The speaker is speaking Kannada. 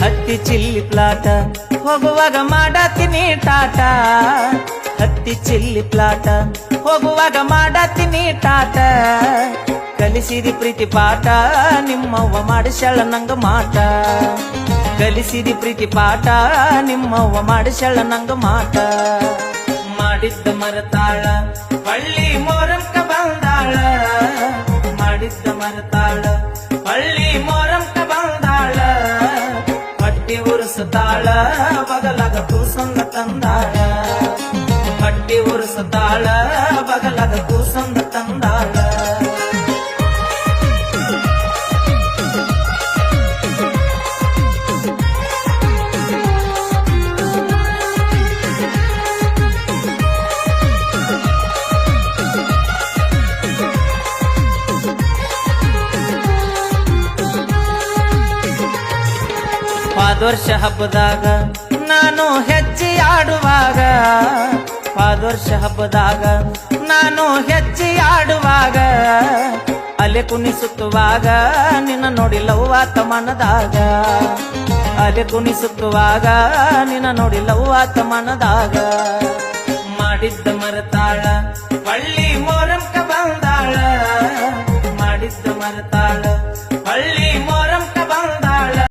ಹತ್ತಿ ಚಿಲ್ಲಿ ಪ್ಲಾಟ ಹೋಗುವಾಗ ಮಾಡತೀನಿ ಟಾಟ ಹತ್ತಿ ಚಿಲ್ಲಿ ಪ್ಲಾಟ ಹೋಗುವಾಗ ಮಾಡತೀನಿ ಟಾಟ ಕಲಿಸಿದಿ ಪ್ರೀತಿ ಪಾಠ ನಿಮ್ಮವ್ವ ಮಾಡಿಸ್ಯಾಳ ನಂಗ ಮಾಟ ಕಲಿಸಿದಿ ಪ್ರೀತಿ ಪಾಠ ನಿಮ್ಮವ್ವ ಮಾಡಿಸ್ಯಾಳ ನಂಗ ಮಾಟ ಮಾಡಿದ್ದ ಮರತಾಳ ಬಳ್ಳಿ ಮೋರಂಕ ಬಂದಾಳ ಮಾಡಿದ್ದ ಮರತಾಳ ಬಳ್ಳಿ ಮೋರಂಕ ಬಂದಾಳ ಹೊಟ್ಟಿ ಉರುಸುತ್ತಾಳ ಬಗಲಗ ಕೂಸಂದ ತಂದಾಳ ಹೊಟ್ಟಿ ಉರುಸುತ್ತಾಳ ಬಗಲಗ ಕೂಸಂದ ತಂದಾಳ ಪಾದೋರ್ಷ ಹಬ್ಬದಾಗ ನಾನು ಹೆಜ್ಜೆ ಆಡುವಾಗ ಪಾದೋರ್ಷ ಹಬ್ಬದಾಗ ನಾನು ಹೆಜ್ಜೆ ಆಡುವಾಗ ಅಲೆ ಕುಣಿಸುತ್ತುವಾಗ ನಿನ್ನ ನೋಡಿ ಲವ್ವಾತ ಮನದಾಗ ಅಲೆ ಕುಣಿಸುತ್ತುವಾಗ ನಿನ್ನ ನೋಡಿ ಲವ್ವಾತ ಮನದಾಗ ಮಾಡಿದ್ದ ಮರತಾಳ ಬಳ್ಳಿ